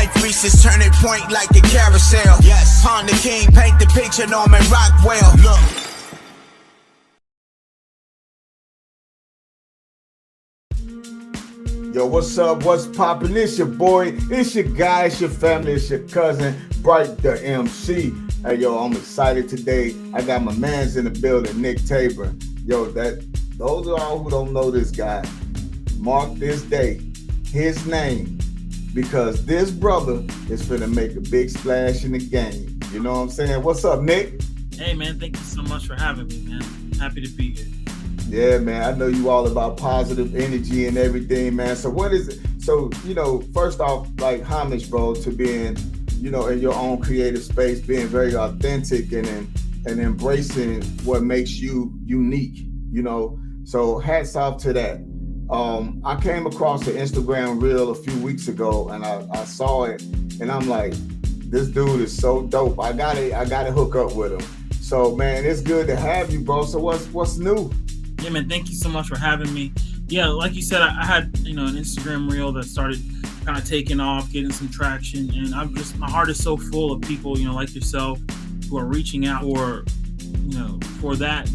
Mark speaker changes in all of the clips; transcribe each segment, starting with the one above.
Speaker 1: Life reaches turning point like a carousel. Yes, Honda King, paint the picture, Norman Rockwell. Look.
Speaker 2: Yo, what's up? What's poppin'? It's your boy, it's your guy, it's your family, it's your cousin, Bright the MC. Hey, yo, I'm excited today. I got my mans in the building, Nick Tabron. Yo, those are all who don't know this guy. Mark this day, his name, because this brother is finna make a big splash in the game. You know what I'm saying? What's up, Nick?
Speaker 3: Hey, man, thank you so much for having me, man. Happy to be here.
Speaker 2: Yeah, man, I know you all about positive energy and everything, man. So what is it? So, first off, like homage, bro, to being, in your own creative space, being very authentic and embracing what makes you unique, So hats off to that. I came across the Instagram reel a few weeks ago and I saw it and I'm like, this dude is so dope. I gotta hook up with him. So man, it's good to have you, bro. So what's new?
Speaker 3: Yeah, man, thank you so much for having me. Yeah, like you said, I had, an Instagram reel that started kind of taking off, getting some traction. And my heart is so full of people, like yourself, who are reaching out for that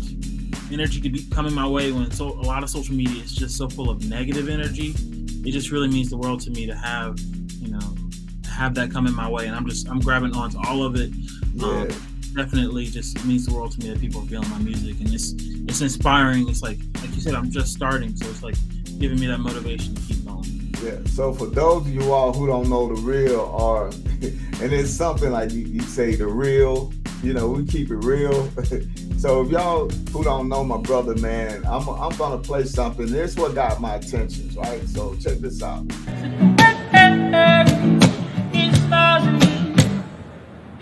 Speaker 3: energy to be coming my way when a lot of social media is just so full of negative energy. It just really means the world to me to have, that coming my way. And I'm grabbing onto all of it.
Speaker 2: Yeah.
Speaker 3: Definitely just means the world to me that people are feeling my music, and it's inspiring. It's like you said, I'm just starting, so it's like giving me that motivation to keep going.
Speaker 2: Yeah. So for those of you all who don't know the real, and it's something like you say the real, we keep it real. So if y'all who don't know my brother, man, I'm gonna play something. This is what got my attention, right? So check this out.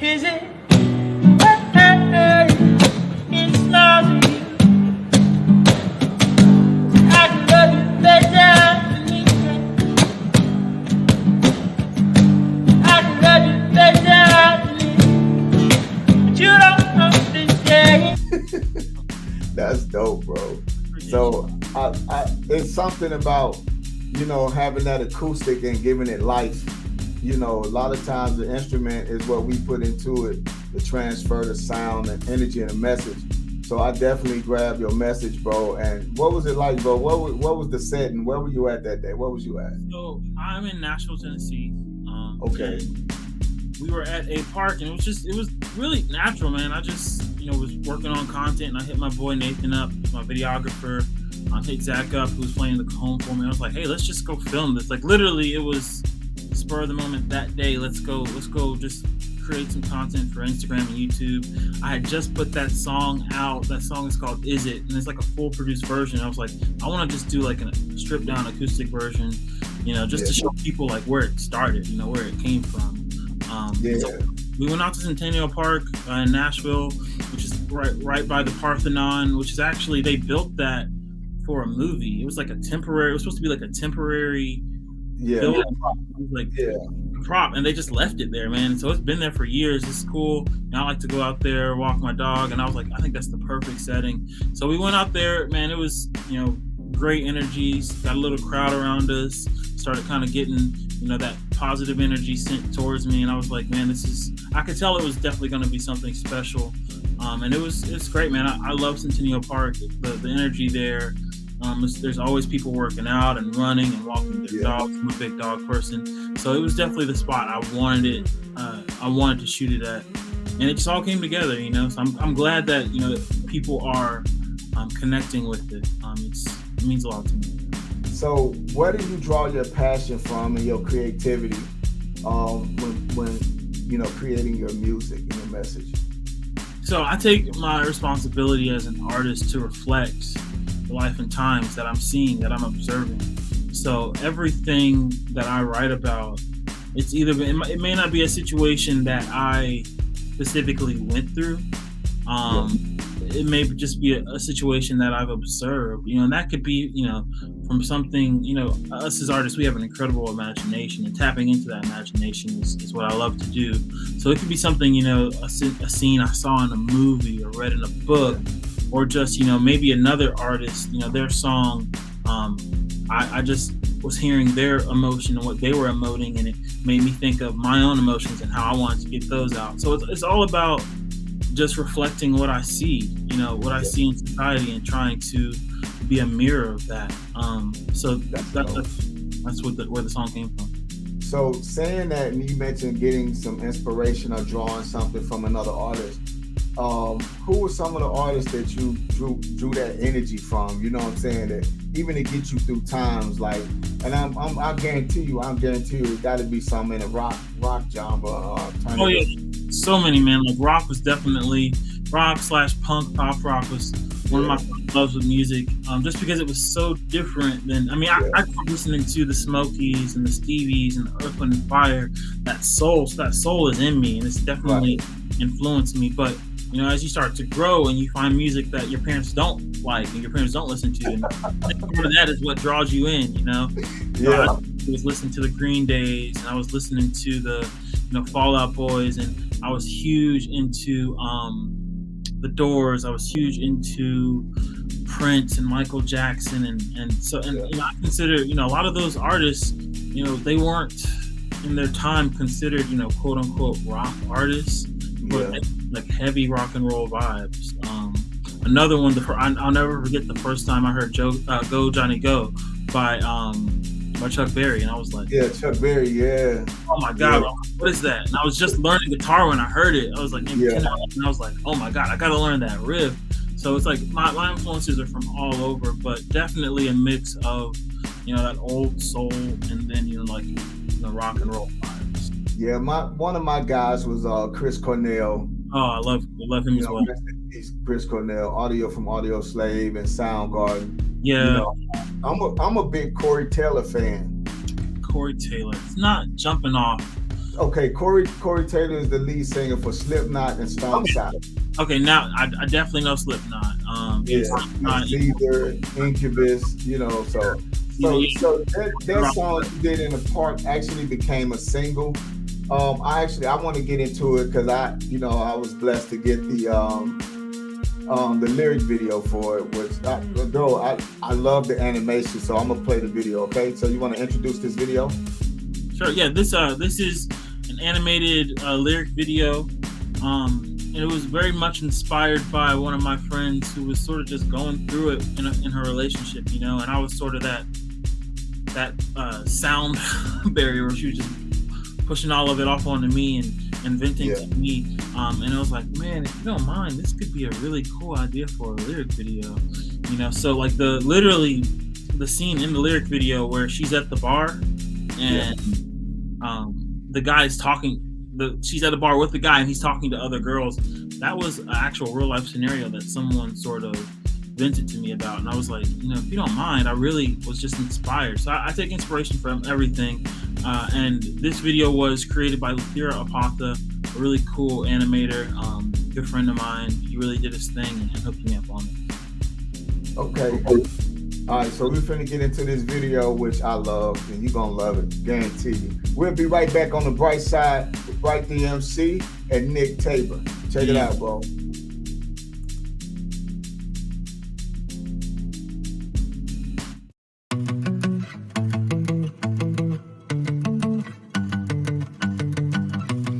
Speaker 4: Is it?
Speaker 2: That's dope, bro. So it's something about, having that acoustic and giving it life. A lot of times the instrument is what we put into it to transfer the sound and energy and a message. So I definitely grabbed your message, bro. And what was it like, bro? What was the set and where were you at that day? Where was you at?
Speaker 3: So I'm in Nashville, Tennessee.
Speaker 2: Okay.
Speaker 3: We were at a park and it was really natural, man. I just, was working on content and I hit my boy Nathan up, my videographer. Hit Zach up, who was playing the home for me. I was like, hey, let's just go film this. Like literally it was spur of the moment that day. Let's go just create some content for Instagram and YouTube. I had just put that song out. That song is called Is It? And it's like a full produced version. I was like, I want to just do like a stripped down acoustic version, just to show people like where it started, where it came from. So we went out to Centennial Park in Nashville, which is right by the Parthenon, which is actually, they built that for a movie. It was like it was supposed to be like a temporary building. Prop, and they just left it there, man. So it's been there for years. It's cool. And I like to go out there, walk my dog, and I was like, I think that's the perfect setting. So we went out there, man. It was, great energies. Got a little crowd around us. Started kind of getting, that positive energy sent towards me, and I was like, man, I could tell it was definitely going to be something special. And it's great, man. I love Centennial Park. The energy there. There's always people working out and running and walking their dogs. I'm a big dog person, so it was definitely the spot I wanted to shoot it at, and it just all came together, So I'm glad that people are connecting with it. It means a lot to me.
Speaker 2: So where do you draw your passion from and your creativity when creating your music and your message?
Speaker 3: So I take my responsibility as an artist to reflect the life and times that I'm seeing, that I'm observing. So everything that I write about, it may not be a situation that I specifically went through. It may just be a situation that I've observed, and that could be, from something, us as artists, we have an incredible imagination, and tapping into that imagination is what I love to do. So it could be something, a scene I saw in a movie or read in a book, or just, maybe another artist, their song. I just was hearing their emotion and what they were emoting, and it made me think of my own emotions and how I wanted to get those out. So it's all about just reflecting what I see, what I see in society, and trying to be a mirror of that. So that's where the song came from.
Speaker 2: So saying that, and you mentioned getting some inspiration or drawing something from another artist, who were some of the artists that you drew that energy from? You know what I'm saying? That even to get you through times like, and I guarantee you, it got to be some in a rock genre.
Speaker 3: Oh yeah, so many, man. Like rock was definitely rock/punk, pop rock was one of my loves with music. Just because it was so different than, I grew up listening to the Smokies and the Stevies and the Earth, Wind and Fire. That soul is in me, and it's definitely influenced me. But as you start to grow and you find music that your parents don't like and your parents don't listen to, and part of that is what draws you in,
Speaker 2: Yeah.
Speaker 3: I was listening to the Green Days, and I was listening to the Fall Out Boys, and I was huge into the Doors. I was huge into Prince and Michael Jackson, and I consider a lot of those artists, they weren't in their time considered quote unquote rock artists, but like heavy rock and roll vibes. Another one, I'll never forget the first time I heard Go Johnny Go by Chuck Berry, and I was like,
Speaker 2: Chuck Berry,
Speaker 3: oh my god, what is that? And I was just learning guitar when I heard it. I was like, and I was like, oh my god, I gotta learn that riff. So it's like my influences are from all over, but definitely a mix of that old soul and then the rock and roll vibes.
Speaker 2: Yeah, one of my guys was Chris Cornell.
Speaker 3: Oh, I love him as well.
Speaker 2: Chris Cornell, audio from Audio Slave and Soundgarden.
Speaker 3: Yeah,
Speaker 2: I'm a big Corey Taylor fan.
Speaker 3: Corey Taylor, it's not jumping off.
Speaker 2: Okay, Corey Taylor is the lead singer for Slipknot and Stone Sour.
Speaker 3: Okay, now I definitely know Slipknot.
Speaker 2: Leader, Incubus, so that song you did in the park actually became a single. I want to get into it because I was blessed to get the lyric video for it, which I love the animation, so I'm gonna play the video. Okay, so you want to introduce this video?
Speaker 3: Sure. Yeah, this is an animated lyric video, and it was very much inspired by one of my friends who was sort of just going through it in her relationship, and I was sort of that sound barrier where she was just pushing all of it off onto me and venting to me, and I was like, man, if you don't mind, this could be a really cool idea for a lyric video, so like the scene in the lyric video where she's at the bar and the guy's talking, she's at the bar with the guy and he's talking to other girls. That was an actual real life scenario that someone sort of vented to me about, and I was like, if you don't mind, I really was just inspired. So I take inspiration from everything, and this video was created by Luthira Apatha, a really cool animator, good friend of mine. He really did his thing and hooked me up on it.
Speaker 2: Okay. All right, so we're finna get into this video, which I love, and you're gonna love it, guarantee you. We'll be right back on the bright side with Bright the MC and Nick Tabron. Check it out, bro.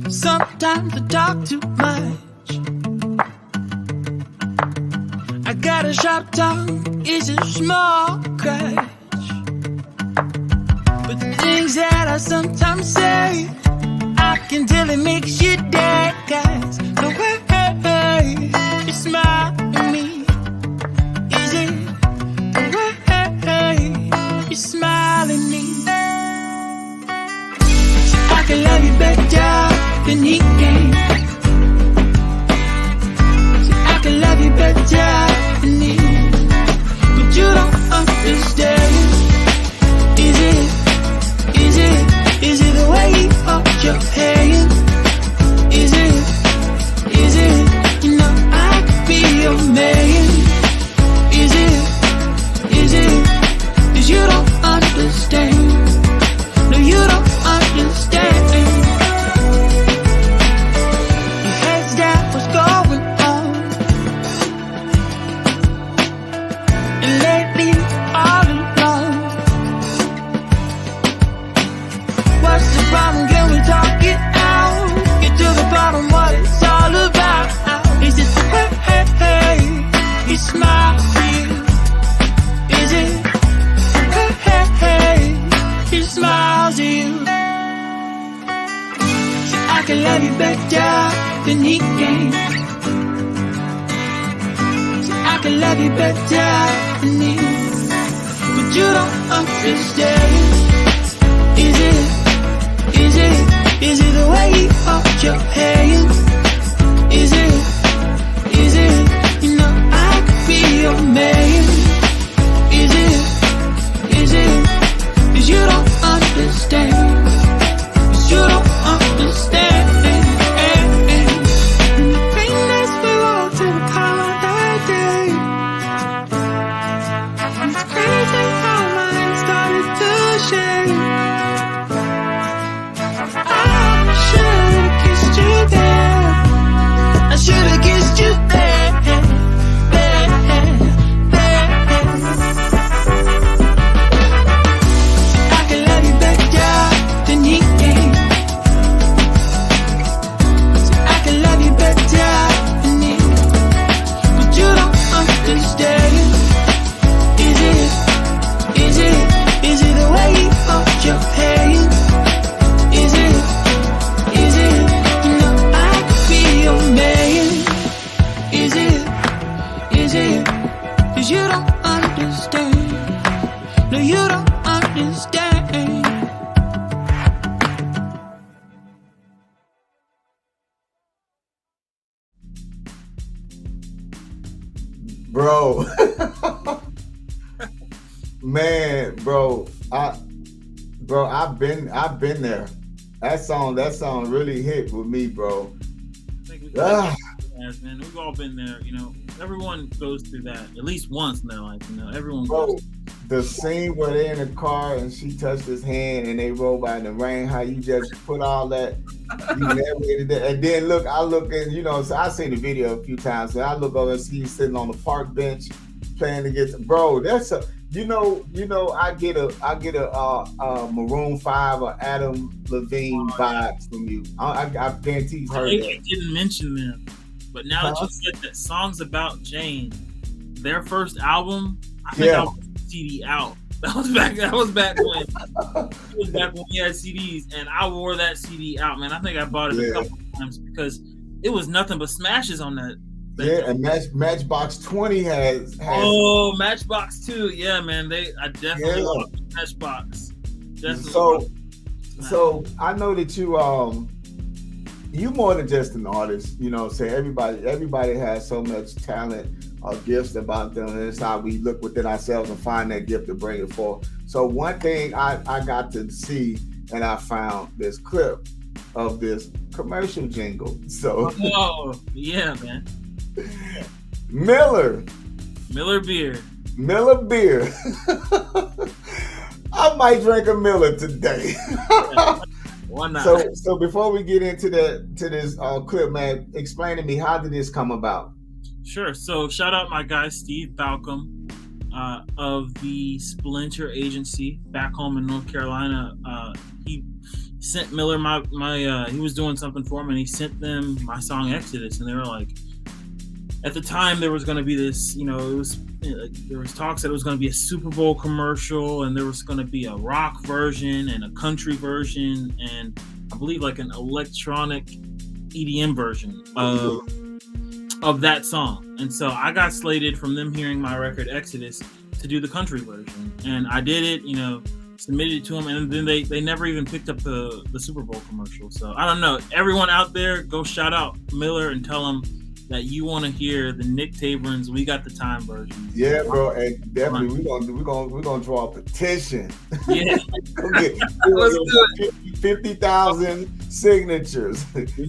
Speaker 4: Sometimes I talk too much. I got a sharp tongue, it's a small crutch. But the things that I sometimes say, I can tell it makes you dead, guys. The way you smile at me, is it the way you smile at me? I can love you better than he can. I can love you better than he, but you don't understand. Is it the way you hold your hand? Is it, I could be your man. Is it, 'cause you don't understand. No, you don't understand. Your head's down, what's going on? And lately, all alone. can love you better than he can. See, I can love you better than he. But you don't understand. Is it the way he holds your hand? Is it, you know I could be your man. Is it, 'cause you don't understand. 'Cause you don't understand. And the pain that's belong to the color that day. It's crazy how mine started to shake. I should've kissed you there, there. I can love you better than he can. I can love you better than he. But you don't understand. Is it the way he holds your hand? Is it, you know I could be your man. Is it, 'cause you don't understand. No, you don't understand.
Speaker 2: Bro. Man, bro, I've been there. That song really hit with me, bro.
Speaker 3: Man, we've all been there, you know. Everyone goes through that at least once in their life, you know. Everyone goes.
Speaker 2: The scene where they're in the car and she touched his hand and they roll by in the rain, how you just put all that, you narrated that. And then I look and, you know, so I've seen the video a few times, and I look over and see you sitting on the park bench playing the guitar. Bro, that's a, you know, I get a Maroon 5 or Adam Levine vibes from you. I guarantee you've heard that.
Speaker 3: I didn't mention them, but now that you said that, Songs About Jane, their first album, I think I was CD out. That was back when we had CDs, and I wore that CD out, man. I think I bought it a couple times because it was nothing but smashes on that.
Speaker 2: And Matchbox 20 has
Speaker 3: oh, Matchbox 2, yeah, man. I definitely love Matchbox. Definitely.
Speaker 2: So I know that you more than just an artist, you know. Say everybody has so much talent or gifts about them, and it's how we look within ourselves and find that gift to bring it forth. So one thing I got to see, and I found this clip of this commercial jingle. So
Speaker 3: yeah, man.
Speaker 2: Miller
Speaker 3: Beer.
Speaker 2: I might drink a Miller today.
Speaker 3: Why not?
Speaker 2: So before we get into this clip, man, explain to me, how did this come about?
Speaker 3: Sure. So shout out my guy Steve Balcom of the Splinter Agency back home in North Carolina. He sent Miller he was doing something for him, and he sent them my song Exodus, and they were like, at the time there was going to be this, you know, there was talks that it was going to be a Super Bowl commercial, and there was going to be a rock version and a country version, and I believe like an electronic EDM version of that song. And so I got slated from them hearing my record Exodus to do the country version, and I did it, you know, submitted it to them, and then they never even picked up the Super Bowl commercial. So I don't know. Everyone out there, go shout out Miller and tell him that you want to hear the Nick Tabron's "We Got the Time" version.
Speaker 2: Yeah, bro, and definitely we're gonna draw a petition.
Speaker 3: Yeah,
Speaker 2: let's do it. 50,000 signatures.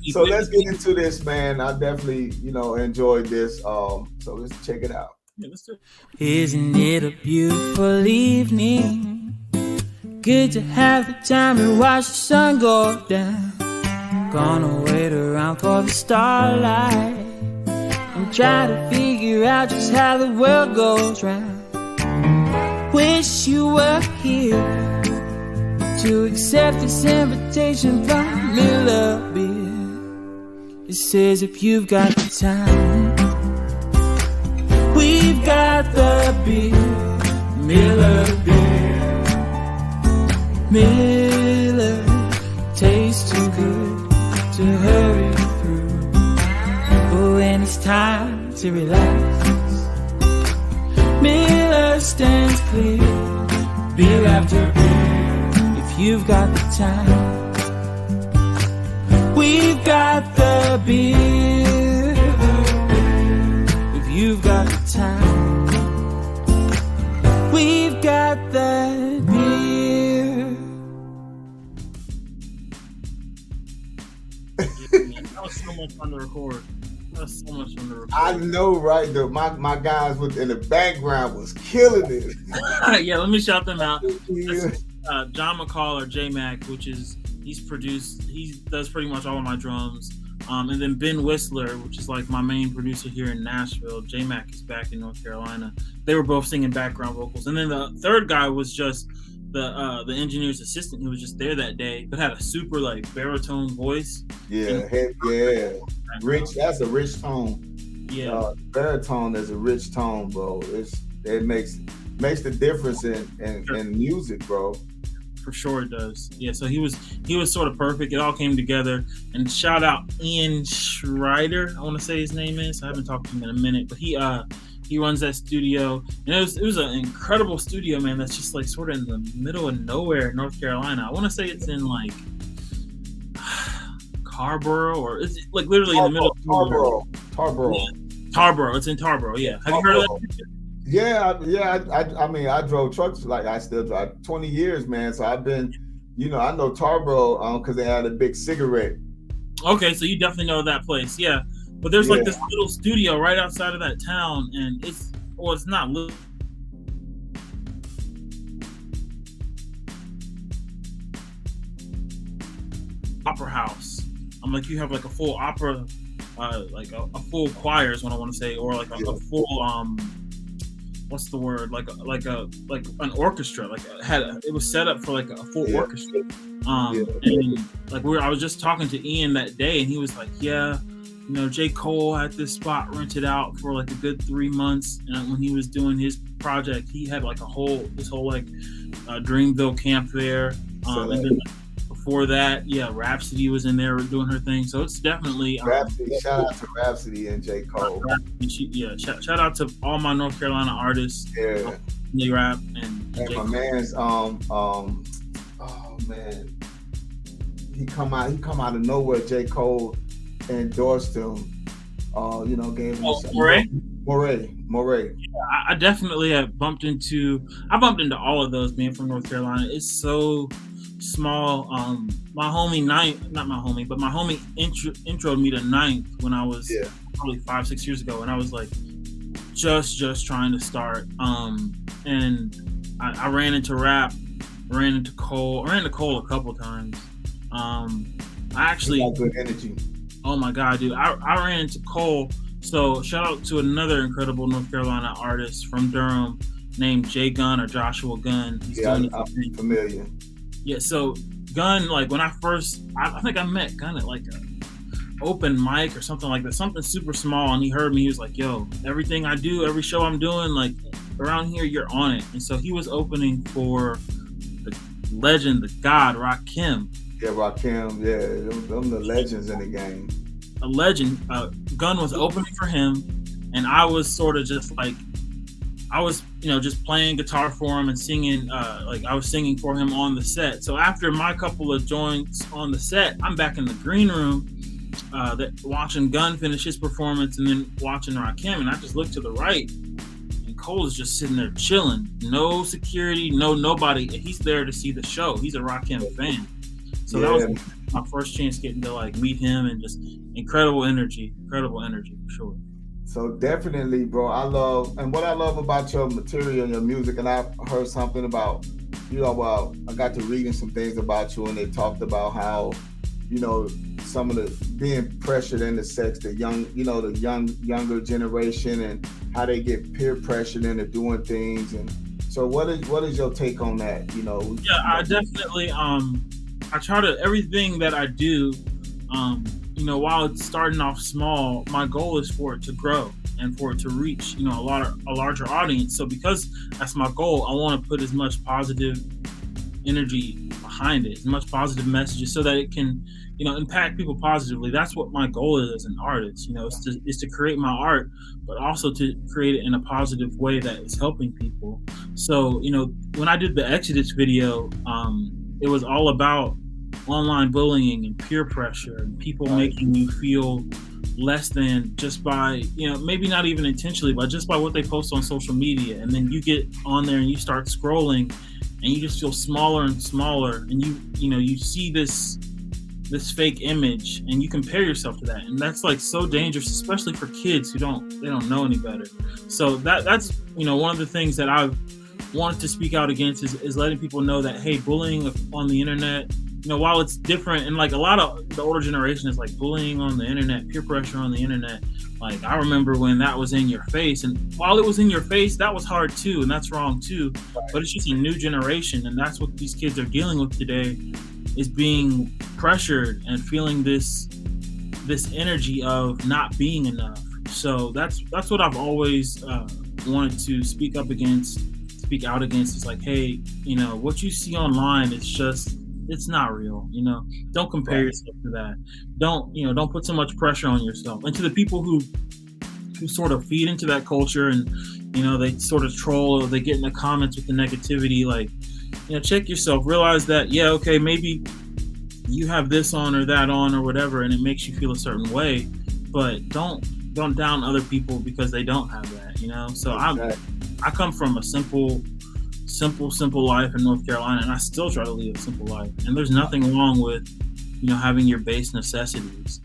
Speaker 2: So let's get into this, man. I definitely, you know, enjoyed this. So let's check it out.
Speaker 3: Yeah, let's do it.
Speaker 4: Isn't it a beautiful evening? Good to have the time to watch the sun go down. Gonna wait around for the starlight and try to figure out just how the world goes round. Wish you were here to accept this invitation from Miller Beer. It says if you've got the time, we've got the beer. Miller Beer. Miller tastes too good to time to relax. Miller stands clear, beer after beer, if you've got the time. We've got the beer, if you've got the time. We've got the beer.
Speaker 3: That was so much fun to record. That's so much fun to record.
Speaker 2: I know, right? My guys in the background was killing it.
Speaker 3: Yeah, let me shout them out.
Speaker 2: Yeah.
Speaker 3: John McCall or J-Mac, he does pretty much all of my drums. And then Ben Whistler, which is like my main producer here in Nashville. J-Mac is back in North Carolina. They were both singing background vocals. And then the third guy was just the engineer's assistant who was just there that day, but had a super like baritone voice.
Speaker 2: Yeah, yeah. Rich, that's a rich tone.
Speaker 3: Yeah.
Speaker 2: Baritone is a rich tone, bro. It makes the difference in music, bro.
Speaker 3: For sure it does. Yeah, so he was sort of perfect. It all came together. And shout out Ian Schreider, I want to say his name is. I haven't talked to him in a minute, but he runs that studio. And it was an incredible studio, man, that's just like sort of in the middle of nowhere, North Carolina. I want to say it's in like Carborough, or is it like literally in the middle of
Speaker 2: Tarboro.
Speaker 3: Yeah. Tarboro. It's in Tarboro, yeah. Have you heard of that?
Speaker 2: Yeah. I mean, I drove trucks, like I still drive 20 years, man. So I've been, I know Tarboro because they had a big cigarette.
Speaker 3: Okay, so you definitely know that place, yeah. But there's like this little studio right outside of that town, and it's not little. Opera house. I'm like, you have like a full opera, like a full choir is what I want to say, or like a full what's the word? Like an orchestra. Like it was set up for like a full orchestra. And like I was just talking to Ian that day, and he was like, yeah, J. Cole had this spot rented out for like a good 3 months, and when he was doing his project, he had like this whole like Dreamville camp there. And then before that, Rhapsody was in there doing her thing. So it's definitely
Speaker 2: Rhapsody. Shout out to Rhapsody and J. Cole.
Speaker 3: Shout out to all my North Carolina artists.
Speaker 2: Yeah,
Speaker 3: rap and
Speaker 2: my man's oh man, he come out of nowhere. J. Cole endorsed him. Gave him Moray.
Speaker 3: Yeah, I definitely have bumped into all of those being from North Carolina. It's so small. My homie introed me to Ninth when I was probably 5-6 years ago, and I was like just trying to start. And I ran into rap, ran into Cole a couple times. I actually
Speaker 2: got good energy.
Speaker 3: Oh my God, dude! I ran into Cole. So shout out to another incredible North Carolina artist from Durham named Jay Gunn or Joshua Gunn.
Speaker 2: I'm familiar.
Speaker 3: Yeah, so Gunn, like when I think I met Gunn at like an open mic or something like that, something super small, and he heard me. He was like, yo, everything I do, every show I'm doing, like around here, you're on it. And so he was opening for the legend, the god, Rakim.
Speaker 2: Yeah, Rakim, them the legends in the game.
Speaker 3: A legend. Gunn was opening for him, and I was sort of just like, just playing guitar for him and singing, like I was singing for him on the set. So after my couple of joints on the set, I'm back in the green room, watching Gunn finish his performance and then watching Rakim, and I just looked to the right, and Cole is just sitting there chilling. No security, nobody. He's there to see the show. He's a Rakim fan. So that was my first chance getting to like meet him, and just incredible energy for sure.
Speaker 2: So definitely, bro, what I love about your material and your music, and I've heard something about, I got to reading some things about you, and they talked about how, some of the being pressured into sex, the younger generation, and how they get peer pressured into doing things. And so what is your take on that?
Speaker 3: I definitely, I try to, everything that I do, while it's starting off small, my goal is for it to grow and for it to reach, a larger audience. So because that's my goal, I want to put as much positive energy behind it, as much positive messages, so that it can, impact people positively. That's what my goal is as an artist. Is to create my art, but also to create it in a positive way that is helping people. So, when I did the Exodus video, it was all about online bullying and peer pressure and people making you feel less than just by, maybe not even intentionally, but just by what they post on social media. And then you get on there and you start scrolling and you just feel smaller and smaller, and you see this fake image and you compare yourself to that, and that's like so dangerous, especially for kids who don't know any better. So that's one of the things that I've wanted to speak out against is letting people know that, hey, bullying on the internet, while it's different, and like a lot of the older generation is like bullying on the internet, peer pressure on the internet. Like, I remember when that was in your face, and while it was in your face, that was hard too, and that's wrong too. But it's just a new generation, and that's what these kids are dealing with today, is being pressured and feeling this energy of not being enough. So that's what I've always wanted to speak out against. It's like, hey, what you see online is just, it's not real. Don't compare yourself to that. Don't put so much pressure on yourself. And to the people who sort of feed into that culture, and they sort of troll, or they get in the comments with the negativity, like, check yourself. Realize that, okay, maybe you have this on or that on or whatever, and it makes you feel a certain way, but don't down other people because they don't have that. So I come from a simple life in North Carolina, and I still try to live a simple life. And there's nothing wrong with, having your base necessities.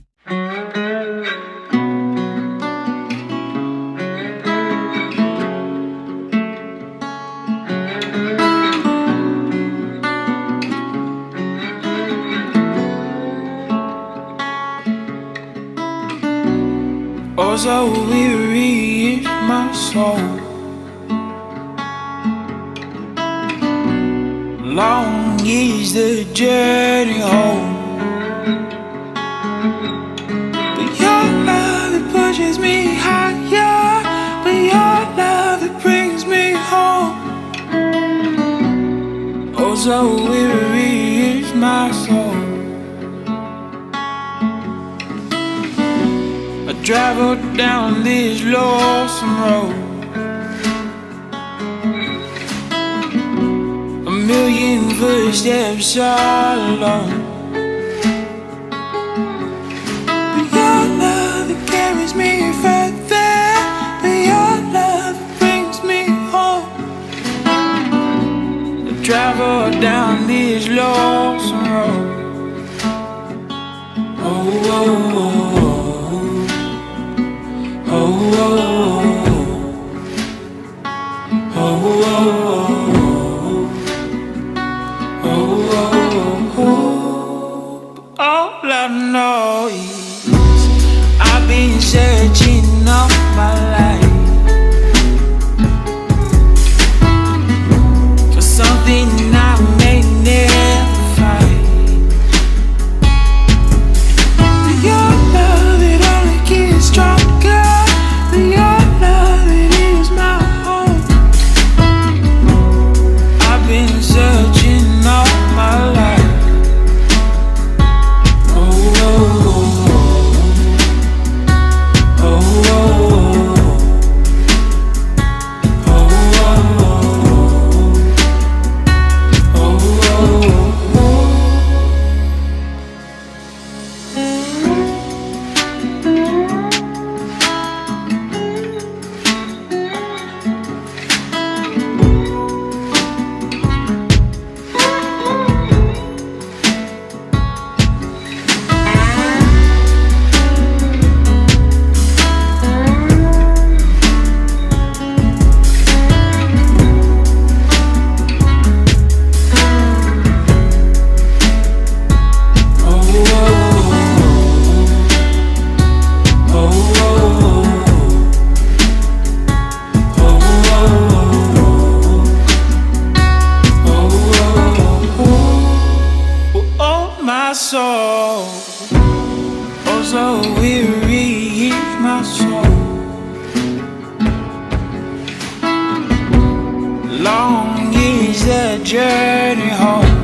Speaker 4: Oh, so weary is my soul. Long is the journey home, but your love, it pushes me higher, but your love, it brings me home. Oh, so weary is my soul. I traveled down this lonesome road, a million footsteps all alone. But your love, it carries me further, but your love brings me home. I travel down this lonesome road. Oh, oh, oh, oh, oh, oh, oh, oh. All I know is I've been searching all my life for something I may never find. But your love, it only gets stronger. But your love, it is my home. I've been searching all my life. Long is the journey home.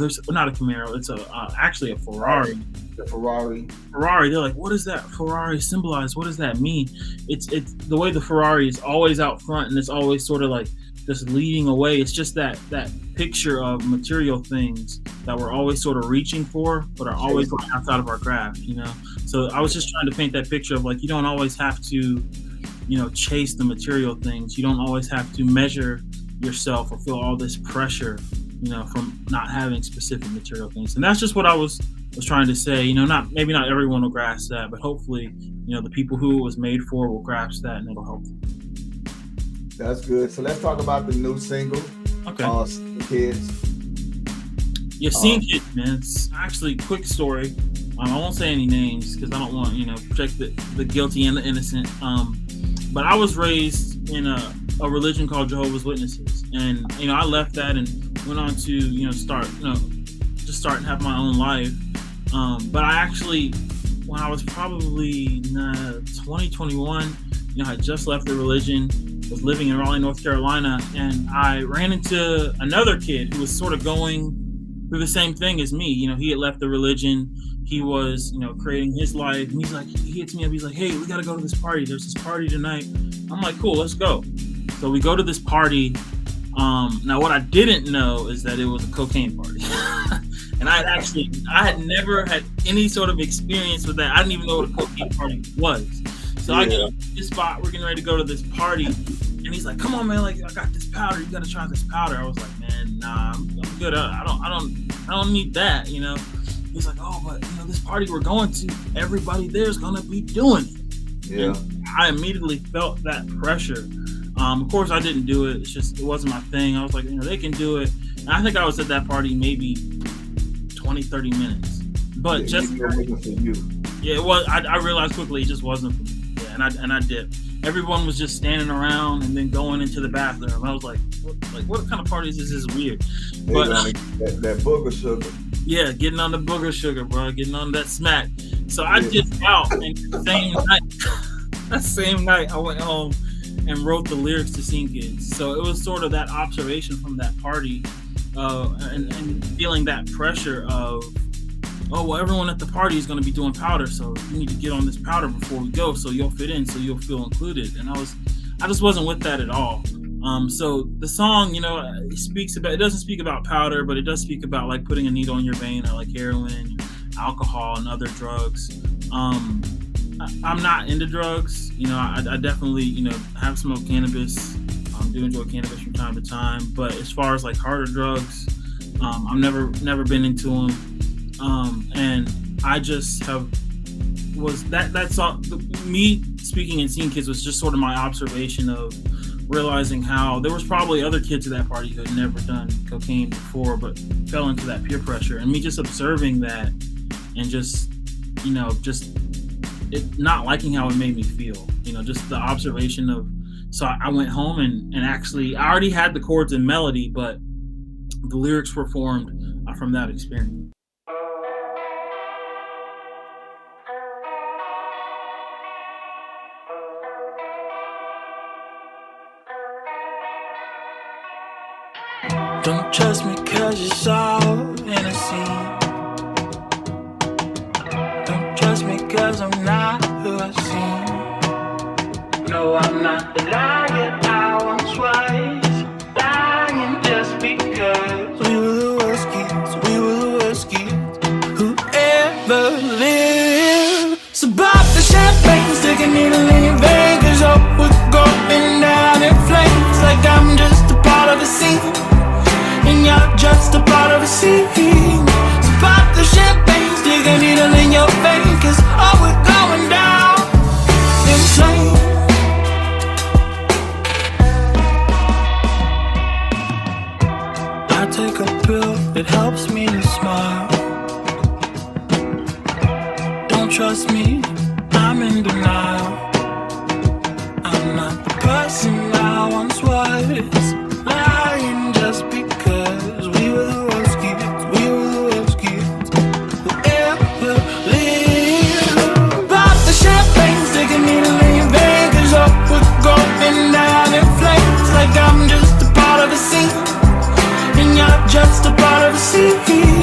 Speaker 3: there's not a Camaro. It's actually a Ferrari.
Speaker 2: The Ferrari.
Speaker 3: They're like, what does that Ferrari symbolize? What does that mean? It's the way the Ferrari is always out front and it's always sort of like just leading away. It's just that picture of material things that we're always sort of reaching for, but are always going outside of our grasp, you know? So I was just trying to paint that picture of like, you don't always have to, you know, chase the material things. You don't always have to measure yourself or feel all this pressure, you know, from not having specific material things. And that's just what I was trying to say. You know, maybe not everyone will grasp that, but hopefully, you know, the people who it was made for will grasp that and it'll help them.
Speaker 2: That's good. So let's talk about the new single.
Speaker 3: Okay.
Speaker 2: Kids.
Speaker 3: Yeah, Seeing Kids, man. It's actually a quick story. I won't say any names because I don't want, you know, protect the guilty and the innocent. But I was raised in a religion called Jehovah's Witnesses, and you know, I left that and went on to, you know, start and have my own life. But I actually, when I was probably 2021, you know, I just left the religion, was living in Raleigh, North Carolina, and I ran into another kid who was sort of going through the same thing as me. You know, he had left the religion. He was, you know, creating his life. And he's like, he hits me up. He's like, hey, we got to go to this party. There's this party tonight. I'm like, cool, let's go. So we go to this party. Now, what I didn't know is that it was a cocaine party. And I had never had any sort of experience with that. I didn't even know what a cocaine party was. So I get up to this spot. We're getting ready to go to this party. And he's like, come on, man. Like, I got this powder. You got to try this powder. I was like, man, nah, I'm good. I don't need that, you know? He's like, oh, but, you know, this party we're going to, everybody there's going to be doing it. Yeah. And I immediately felt that pressure. Of course, I didn't do it. It's just, it wasn't my thing. I was like, you know, they can do it. And I think I was at that party maybe 20, 30 minutes. But just for you. Yeah, it was. I realized quickly it just wasn't for me. Yeah, and I dipped. Everyone was just standing around and then going into the bathroom. I was like, what kind of party is this? This is weird. But
Speaker 2: that booger sugar.
Speaker 3: Yeah, getting on the booger sugar, bro. Getting on that smack. So I dipped out, and that same night, I went home and wrote the lyrics to Seeing Kids. So it was sort of that observation from that party, and feeling that pressure of, oh, well, everyone at the party is going to be doing powder, so you need to get on this powder before we go, so you'll fit in, so you'll feel included. And I just wasn't with that at all. So the song, you know, it doesn't speak about powder, but it does speak about like putting a needle in your vein, or like heroin, alcohol, and other drugs. I'm not into drugs. You know, I definitely, you know, have smoked cannabis. Do enjoy cannabis from time to time, but as far as like harder drugs, I've never been into them. And I just was that song. Me speaking and Seeing Kids was just sort of my observation of realizing how there was probably other kids at that party who had never done cocaine before, but fell into that peer pressure, and me just observing that and just, you know, just it not liking how it made me feel, you know, just the observation of. So I went home and actually I already had the chords and melody, but the lyrics were formed from that experience.
Speaker 4: Don't trust me 'cause you're so innocent. Don't trust me 'cause I'm not who I seem. No, I'm not the liar I once was. Lying just because we were the worst kids who ever lived. So pop the champagne, stick a needle in your vein, 'cause hope we're going down in flames. Like I'm just a part of the scene, and you're just a part of the scene. So pop the champagne, stick a needle in your vein, 'cause oh, we're going down in flames. I take a pill, it helps me to smile. Don't trust me, I'm in denial. I'm not the person I once was. Lying just because we were the worst kids who ever lived. Pop the champagne, stick a needle in your vein, 'cause oh, we're going down in flames. Like I'm just a part of the scene, and you're just a part of the scene.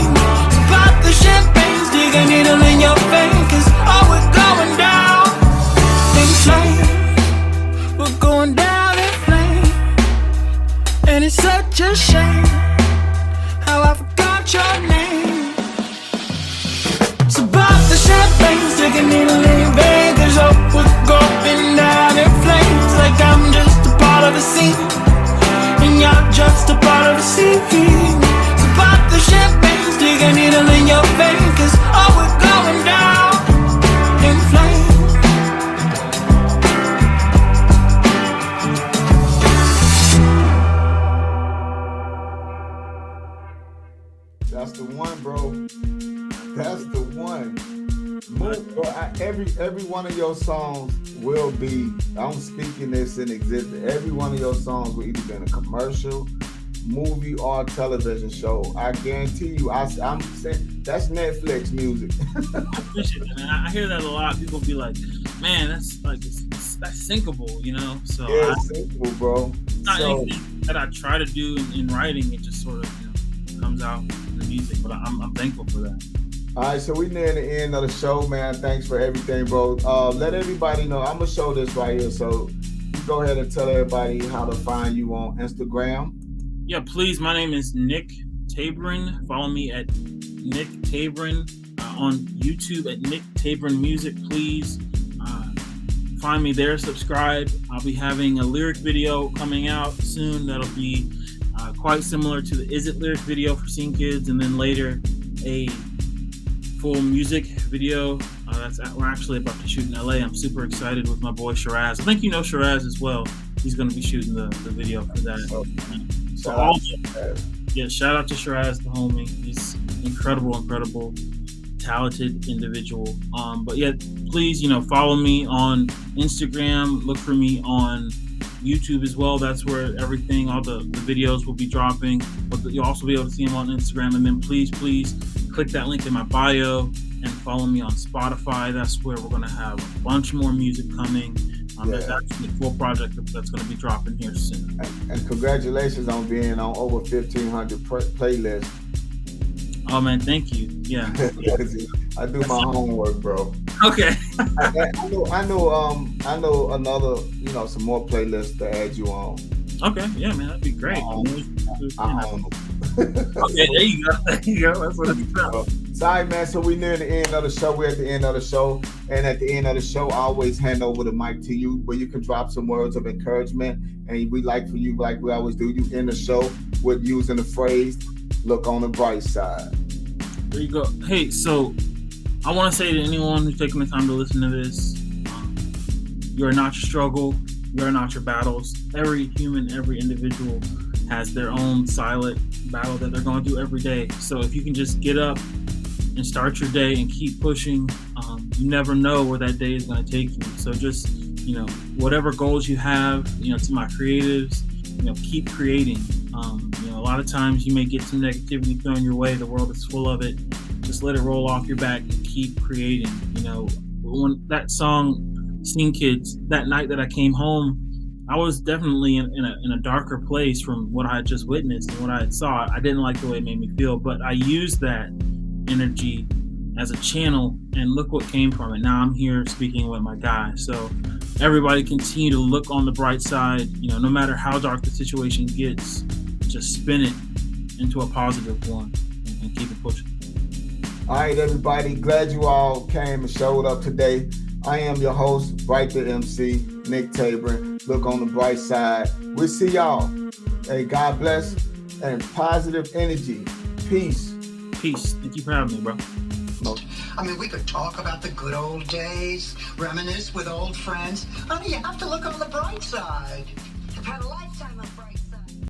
Speaker 2: Every one of your songs will be, I'm speaking this in existence, every one of your songs will either be in a commercial, movie, or television show. I guarantee you, I'm saying that's Netflix music.
Speaker 3: I appreciate that, man. I hear that a lot. People be like, man, that's like, that's syncable, you know? So
Speaker 2: yeah, it's syncable, bro.
Speaker 3: It's not anything that I try to do in writing. It just sort of, comes out in the music, but I'm thankful for that.
Speaker 2: All right, so we're near the end of the show, man. Thanks for everything, bro. Let everybody know. I'm gonna show this right here, so you go ahead and tell everybody how to find you on Instagram.
Speaker 3: Yeah, please. My name is Nick Tabron. Follow me at Nick Tabron on YouTube at Nick Tabron Music. Please find me there. Subscribe. I'll be having a lyric video coming out soon. That'll be quite similar to the Is It lyric video for Scene Kids, and then later a full music video we're actually about to shoot in LA. I'm super excited with my boy Shiraz. I think you know Shiraz as well. He's going to be shooting the video for that. Shout out to Shiraz, the homie. He's incredible, talented individual. But yeah, please, follow me on Instagram. Look for me on YouTube as well. That's where all the videos will be dropping, but you'll also be able to see them on Instagram. And then please click that link in my bio and follow me on Spotify. That's where we're going to have a bunch more music coming. There's actually a full project that's going to be dropping here soon.
Speaker 2: And congratulations on being on over 1,500 playlists.
Speaker 3: Oh man, thank you. Yeah.
Speaker 2: I do my homework, bro.
Speaker 3: Okay.
Speaker 2: I know another, some more playlists to add you on.
Speaker 3: Okay, yeah, man, that'd be great.
Speaker 2: Okay,
Speaker 3: there you go. That's what it's about.
Speaker 2: Sorry, man. So we're near the end of the show. We're at the end of the show. And at the end of the show, I always hand over the mic to you where you can drop some words of encouragement. And we like for you, like we always do, you end the show with using the phrase, look on the bright side.
Speaker 3: There you go. Hey, so I want to say to anyone who's taking the time to listen to this, you are not your struggle. You are not your battles. Every human, every individual has their own silent battle that they're going through every day. So if you can just get up and start your day and keep pushing, you never know where that day is going to take you. So just, whatever goals you have, to my creatives, keep creating. A lot of times you may get some negativity thrown your way. The world is full of it. Just let it roll off your back and keep creating. When that song, Scene Kids, that night that I came home, I was definitely in a darker place from what I had just witnessed and what I had saw. I didn't like the way it made me feel, but I used that energy as a channel, and look what came from it. Now I'm here speaking with my guy. So everybody continue to look on the bright side. No matter how dark the situation gets, just spin it into a positive one and keep it pushing.
Speaker 2: All right, everybody. Glad you all came and showed up today. I am your host, Bright the MC, Nick Tabron. Look on the bright side. We'll see y'all. Hey, God bless and positive energy. Peace.
Speaker 3: Peace. Thank you for having me, bro.
Speaker 5: I mean, we could talk about the good old days, reminisce with old friends. Honey, you have to look on the bright side.
Speaker 6: I've had a lifetime of